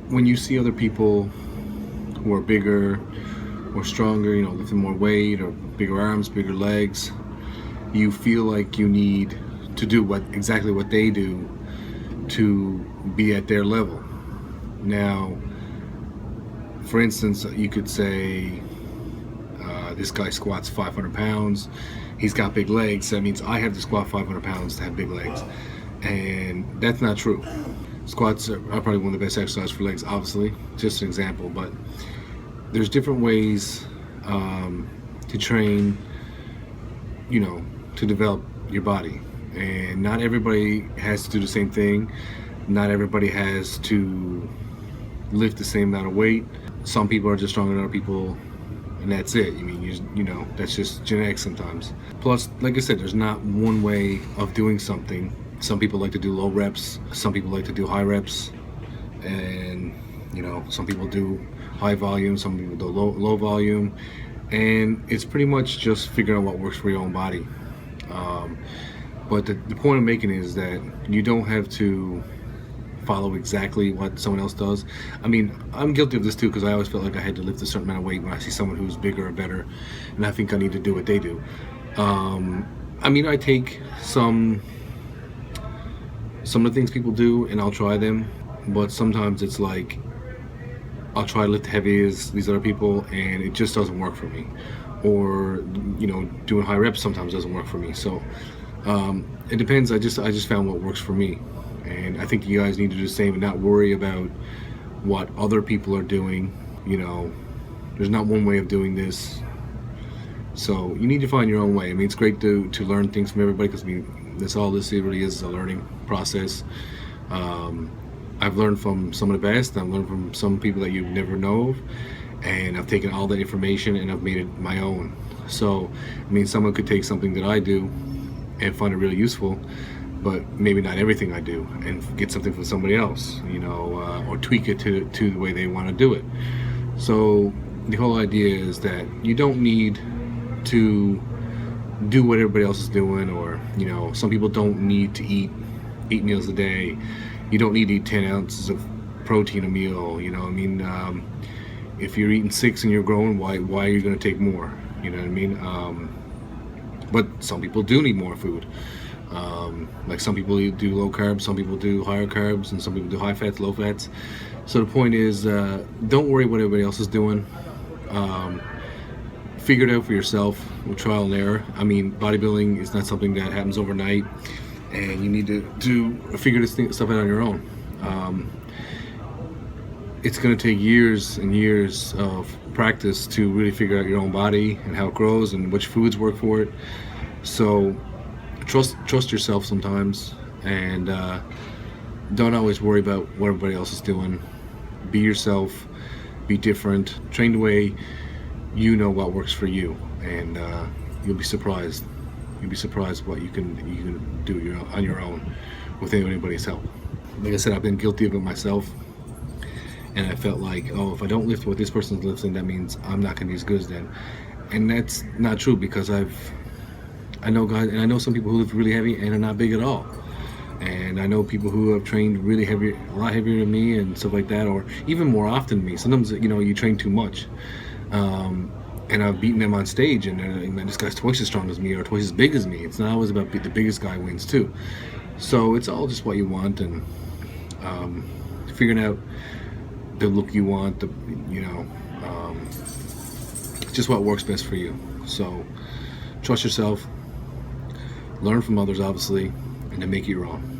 when you see other people who are bigger or stronger, you know, lifting more weight or bigger arms, bigger legs, you feel like you need to do exactly what they do to be at their level. Now, for instance, you could say this guy squats 500 pounds, he's got big legs, that means I have to squat 500 pounds to have big legs. And that's not true. Squats are probably one of the best exercises for legs, obviously, just an example, but there's different ways to train, you know, to develop your body. And not everybody has to do the same thing. Not everybody has to lift the same amount of weight. Some people are just stronger than other people, and that's it. I mean, you know, that's just genetics sometimes. Plus, like I said, there's not one way of doing something. Some people like to do low reps, some people like to do high reps, and you know, some people do high volume, some people do low volume, and it's pretty much just figuring out what works for your own body. But the point I'm making is that you don't have to follow exactly what someone else does. I mean, I'm guilty of this too, because I always felt like I had to lift a certain amount of weight when I see someone who's bigger or better, and I think I need to do what they do. I mean, I take some of the things people do and I'll try them, but sometimes it's like I'll try to lift heavy as these other people and it just doesn't work for me. Or, you know, doing high reps sometimes doesn't work for me. So it depends. I just found what works for me, and I think you guys need to do the same and not worry about what other people are doing. You know, there's not one way of doing this, so you need to find your own way. I mean, it's great to learn things from everybody, because I mean, that's all this really is a learning process. I've learned from some of the best. I've learned from some people that you never know of, and I've taken all that information and I've made it my own. So, I mean, someone could take something that I do and find it really useful, but maybe not everything I do, and get something from somebody else, you know, or tweak it to the way they want to do it. So the whole idea is that you don't need to do what everybody else is doing, or, you know, some people don't need to eat 8 meals a day. You don't need to eat 10 ounces of protein a meal, you know. I mean, if you're eating 6 and you're growing, why are you going to take more? You know what I mean? But some people do need more food. Like some people do low carbs, some people do higher carbs, and some people do high fats, low fats. So the point is, don't worry what everybody else is doing. Figure it out for yourself with trial and error. I mean, bodybuilding is not something that happens overnight, and you need to figure this stuff out on your own. It's going to take years and years of practice to really figure out your own body and how it grows and which foods work for it. So trust yourself sometimes, and don't always worry about what everybody else is doing. Be yourself, be different, train the way you know what works for you, and you'll be surprised. You'll be surprised what you can do on your own without anybody's help. Like I said, I've been guilty of it myself, and I felt like, oh, if I don't lift what this person's lifting, that means I'm not going to be as good as them. And that's not true, because I know guys, and I know some people who lift really heavy and are not big at all. And I know people who have trained really heavy, a lot heavier than me and stuff like that, or even more often than me. Sometimes, you know, you train too much. And I've beaten them on stage, and this guy's twice as strong as me or twice as big as me. It's not always about the biggest guy wins too. So it's all just what you want, and figuring out the look you want, just what works best for you. So trust yourself, learn from others, obviously, and then make it your own.